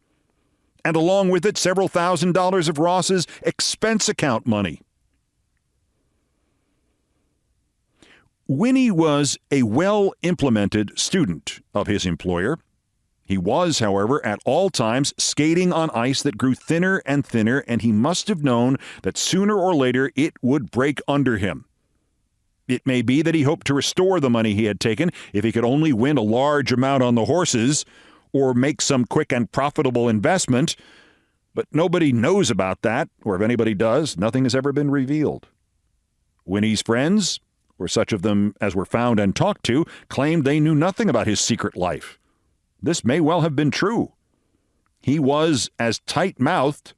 and along with it, several $1,000s of Ross's expense account money. Winnie was a well-implemented student of his employer. He was, however, at all times skating on ice that grew thinner and thinner, and he must have known that sooner or later it would break under him. It may be that he hoped to restore the money he had taken if he could only win a large amount on the horses or make some quick and profitable investment, but nobody knows about that, or if anybody does, nothing has ever been revealed. Winnie's friends, or such of them as were found and talked to, claimed they knew nothing about his secret life. This may well have been true. He was as tight-mouthed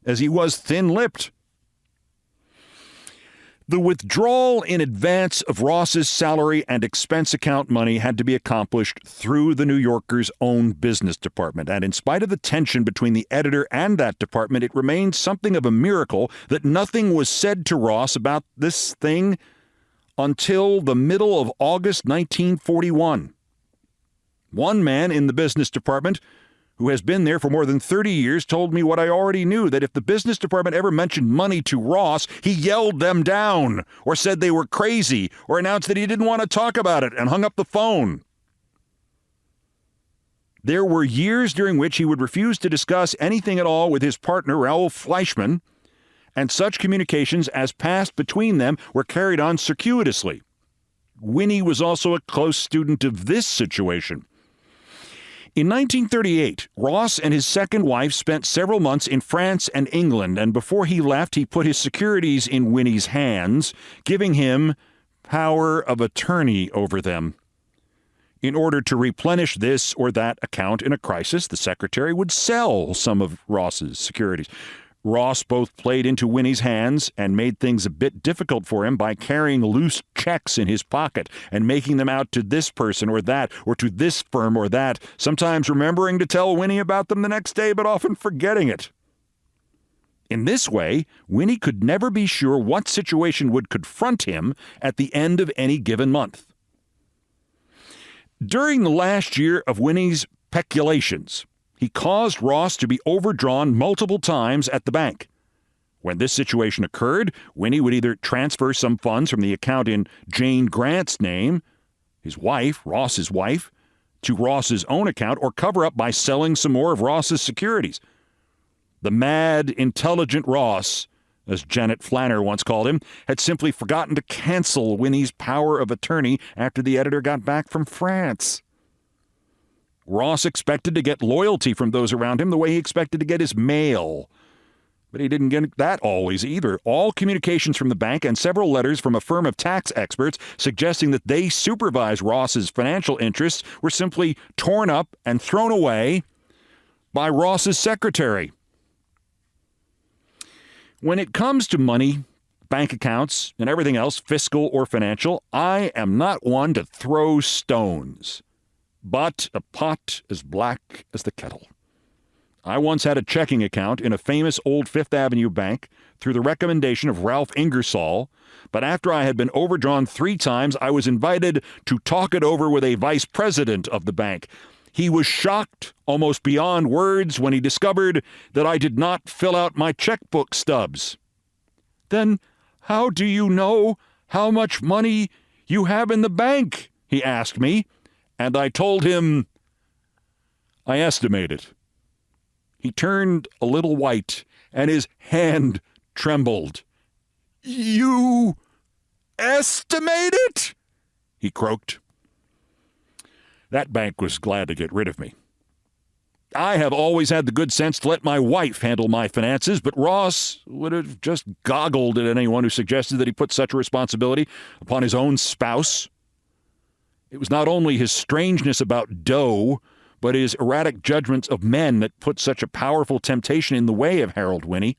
as he was thin-lipped. The withdrawal in advance of Ross's salary and expense account money had to be accomplished through the New Yorker's own business department. And in spite of the tension between the editor and that department, it remained something of a miracle that nothing was said to Ross about this thing until the middle of August 1941. One man in the business department, who has been there for more than 30 years, told me what I already knew, that if the business department ever mentioned money to Ross, he yelled them down or said they were crazy or announced that he didn't want to talk about it and hung up the phone. There were years during which he would refuse to discuss anything at all with his partner, Raoul Fleischman, and such communications as passed between them were carried on circuitously. Winnie was also a close student of this situation. In 1938, Ross and his second wife spent several months in France and England, and before he left, he put his securities in Winnie's hands, giving him power of attorney over them. In order to replenish this or that account in a crisis, the secretary would sell some of Ross's securities. Ross both played into Winnie's hands and made things a bit difficult for him by carrying loose checks in his pocket and making them out to this person or that, or to this firm or that, sometimes remembering to tell Winnie about them the next day, but often forgetting it. In this way, Winnie could never be sure what situation would confront him at the end of any given month. During the last year of Winnie's peculations, he caused Ross to be overdrawn multiple times at the bank. When this situation occurred, Winnie would either transfer some funds from the account in Jane Grant's name, his wife, Ross's wife, to Ross's own account, or cover up by selling some more of Ross's securities. The mad, intelligent Ross, as Janet Flanner once called him, had simply forgotten to cancel Winnie's power of attorney after the editor got back from France. Ross expected to get loyalty from those around him the way he expected to get his mail. But he didn't get that always either. All communications from the bank and several letters from a firm of tax experts suggesting that they supervise Ross's financial interests were simply torn up and thrown away by Ross's secretary. When it comes to money, bank accounts, and everything else, fiscal or financial, I am not one to throw stones, but a pot as black as the kettle. I once had a checking account in a famous old Fifth Avenue bank through the recommendation of Ralph Ingersoll, but after I had been overdrawn 3 times, I was invited to talk it over with a vice president of the bank. He was shocked almost beyond words when he discovered that I did not fill out my checkbook stubs. "Then how do you know how much money you have in the bank?" he asked me, and I told him I estimate it. He turned a little white, and his hand trembled. "You estimate it?" he croaked. That bank was glad to get rid of me. I have always had the good sense to let my wife handle my finances, but Ross would have just goggled at anyone who suggested that he put such a responsibility upon his own spouse. It was not only his strangeness about dough, but his erratic judgments of men that put such a powerful temptation in the way of Harold Winnie.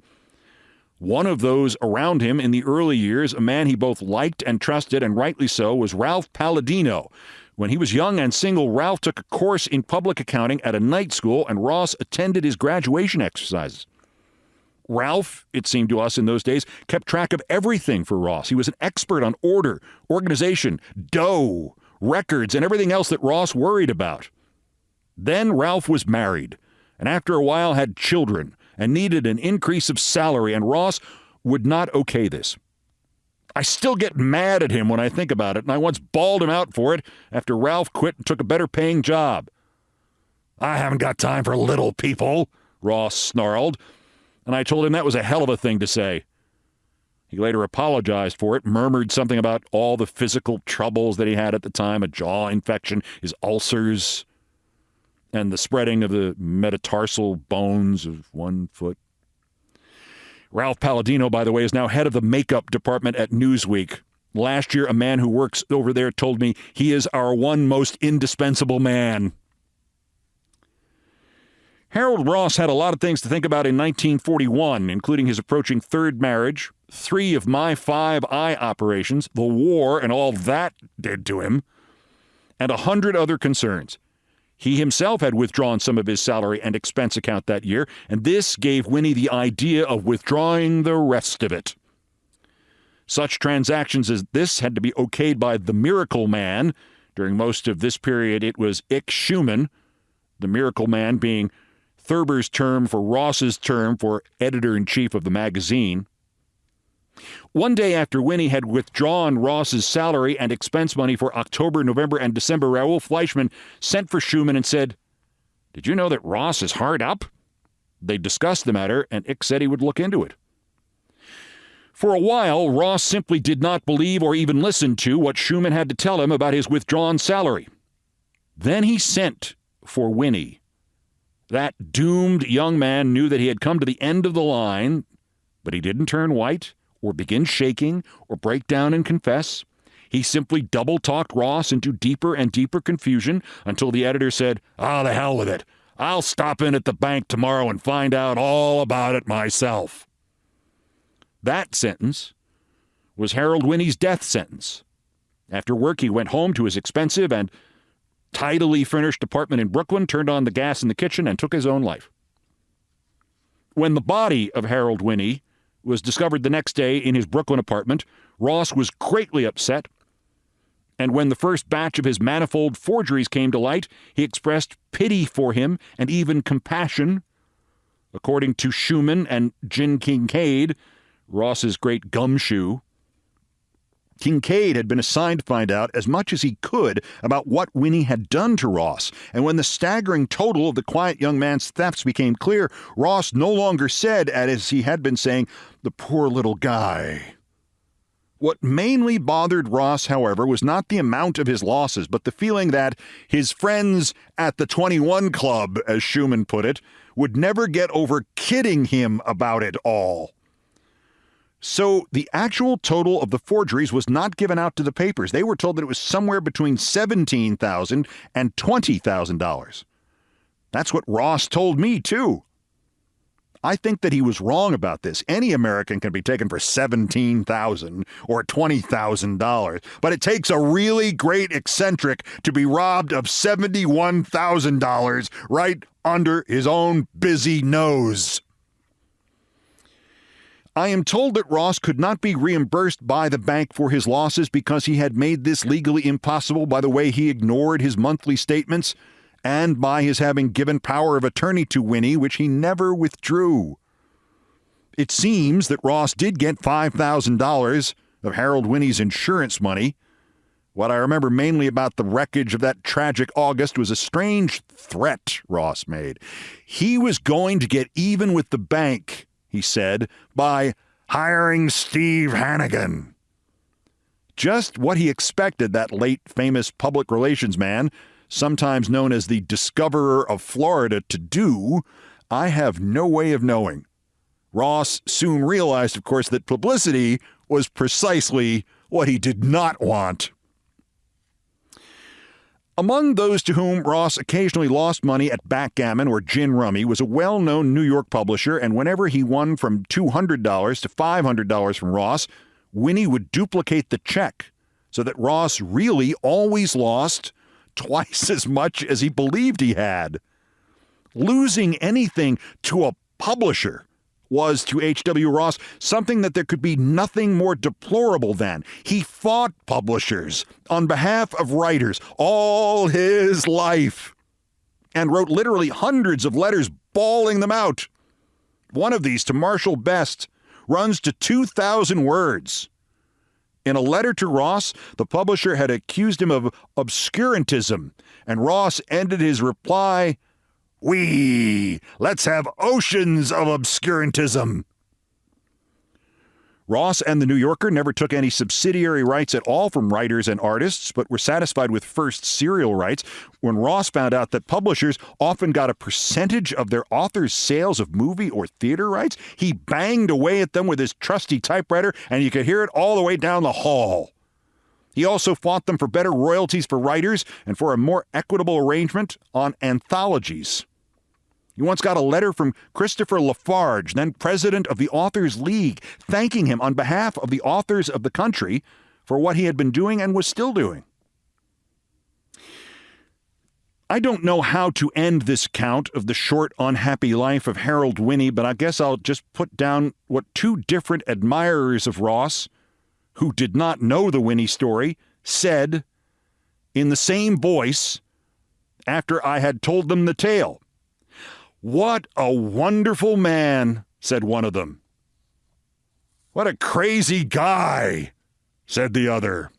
One of those around him in the early years, a man he both liked and trusted, and rightly so, was Ralph Palladino. When he was young and single, Ralph took a course in public accounting at a night school, and Ross attended his graduation exercises. Ralph, it seemed to us in those days, kept track of everything for Ross. He was an expert on order, organization, dough, records, and everything else that Ross worried about. Then Ralph was married, and after a while had children, and needed an increase of salary, and Ross would not okay this. I still get mad at him when I think about it, and I once bawled him out for it after Ralph quit and took a better-paying job. "I haven't got time for little people," Ross snarled, and I told him that was a hell of a thing to say. He later apologized for it, murmured something about all the physical troubles that he had at the time, a jaw infection, his ulcers, and the spreading of the metatarsal bones of one foot. Ralph Palladino, by the way, is now head of the makeup department at Newsweek. Last year, a man who works over there told me he is our one most indispensable man. Harold Ross had a lot of things to think about in 1941, including his approaching third marriage, 3 of my 5 eye operations, the war and all that did to him, and 100 other concerns. He himself had withdrawn some of his salary and expense account that year, and this gave Winnie the idea of withdrawing the rest of it. Such transactions as this had to be okayed by the Miracle Man. During most of this period, it was Ick Schumann, the Miracle Man being Thurber's term for Ross's term for editor-in-chief of the magazine. One day after Winnie had withdrawn Ross's salary and expense money for October, November, and December, Raoul Fleischman sent for Schumann and said, "Did you know that Ross is hard up?" They discussed the matter, and Ick said he would look into it. For a while, Ross simply did not believe or even listen to what Schumann had to tell him about his withdrawn salary. Then he sent for Winnie. That doomed young man knew that he had come to the end of the line, but he didn't turn white or begin shaking or break down and confess. He simply double-talked Ross into deeper and deeper confusion until the editor said, "The hell with it. I'll stop in at the bank tomorrow and find out all about it myself." That sentence was Harold Winnie's death sentence. After work, he went home to his expensive and tidily furnished apartment in Brooklyn, turned on the gas in the kitchen, and took his own life. When the body of Harold Winnie was discovered the next day in his Brooklyn apartment, Ross was greatly upset, and when the first batch of his manifold forgeries came to light, he expressed pity for him and even compassion. According to Schumann and Gin Kincaid, Ross's great gumshoe, Kincaid had been assigned to find out as much as he could about what Winnie had done to Ross, and when the staggering total of the quiet young man's thefts became clear, Ross no longer said, as he had been saying, "The poor little guy." What mainly bothered Ross, however, was not the amount of his losses, but the feeling that his friends at the 21 Club, as Schumann put it, would never get over kidding him about it all. So the actual total of the forgeries was not given out to the papers. They were told that it was somewhere between $17,000 and $20,000. That's what Ross told me, too. I think that he was wrong about this. Any American can be taken for $17,000 or $20,000, but it takes a really great eccentric to be robbed of $71,000 right under his own busy nose. I am told that Ross could not be reimbursed by the bank for his losses because he had made this legally impossible by the way he ignored his monthly statements and by his having given power of attorney to Winnie, which he never withdrew. It seems that Ross did get $5,000 of Harold Winnie's insurance money. What I remember mainly about the wreckage of that tragic August was a strange threat Ross made. He was going to get even with the bank, he said, by hiring Steve Hannigan. Just what he expected that late famous public relations man, sometimes known as the discoverer of Florida, to do, I have no way of knowing. Ross soon realized, of course, that publicity was precisely what he did not want. Among those to whom Ross occasionally lost money at backgammon or gin rummy was a well-known New York publisher, and whenever he won from $200 to $500 from Ross, Winnie would duplicate the check so that Ross really always lost twice as much as he believed he had. Losing anything to a publisher was, to H.W. Ross, something that there could be nothing more deplorable than. He fought publishers on behalf of writers all his life and wrote literally hundreds of letters bawling them out. One of these, to Marshall Best, runs to 2,000 words. In a letter to Ross, the publisher had accused him of obscurantism, and Ross ended his reply, let's have oceans of obscurantism. Ross and the New Yorker never took any subsidiary rights at all from writers and artists, but were satisfied with first serial rights. When Ross found out that publishers often got a percentage of their authors' sales of movie or theater rights, he banged away at them with his trusty typewriter, and you could hear it all the way down the hall. He also fought them for better royalties for writers and for a more equitable arrangement on anthologies. He once got a letter from Christopher Lafarge, then president of the Authors League, thanking him on behalf of the authors of the country for what he had been doing and was still doing. I don't know how to end this count of the short, unhappy life of Harold Winnie, but I guess I'll just put down what two different admirers of Ross, who did not know the Winnie story, said in the same voice after I had told them the tale. "What a wonderful man," said one of them. "What a crazy guy," said the other.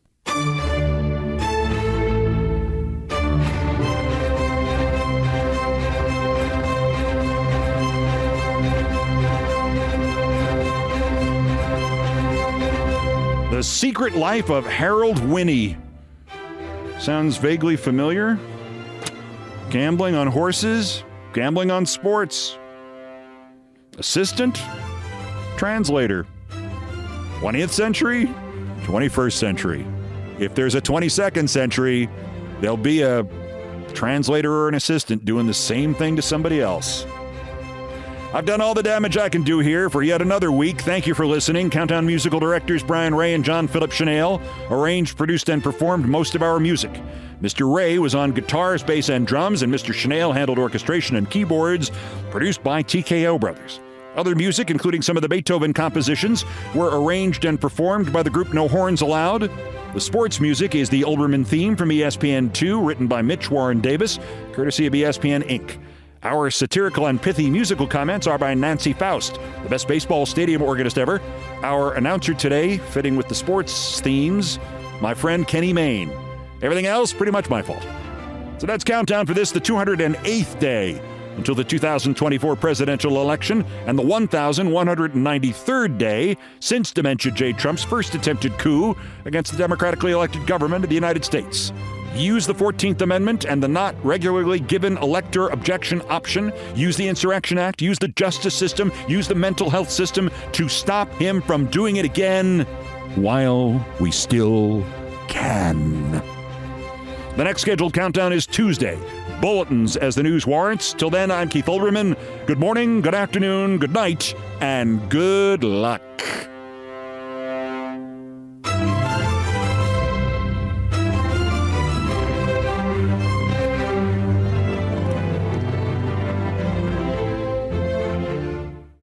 The Secret Life of Harold Winnie. Sounds vaguely familiar. Gambling on horses, gambling on sports. Assistant, translator. 20th century, 21st century. If there's a 22nd century, there'll be a translator or an assistant doing the same thing to somebody else. I've done all the damage I can do here for yet another week. Thank you for listening. Countdown musical directors Brian Ray and John Philip Chanel arranged, produced, and performed most of our music. Mr. Ray was on guitars, bass, and drums, and Mr. Chanel handled orchestration and keyboards, produced by TKO Brothers. Other music, including some of the Beethoven compositions, were arranged and performed by the group No Horns Allowed. The sports music is the Olbermann theme from ESPN2, written by Mitch Warren Davis, courtesy of ESPN Inc. Our satirical and pithy musical comments are by Nancy Faust, the best baseball stadium organist ever. Our announcer today, fitting with the sports themes, my friend Kenny Mayne. Everything else, pretty much my fault. So that's Countdown for this, the 208th day until the 2024 presidential election and the 1,193rd day since Dementia J. Trump's first attempted coup against the democratically elected government of the United States. Use the 14th Amendment and the not regularly given elector objection option. Use the Insurrection Act. Use the justice system. Use the mental health system to stop him from doing it again while we still can. The next scheduled countdown is Tuesday. Bulletins as the news warrants. Till then, I'm Keith Olbermann. Good morning, good afternoon, good night, and good luck.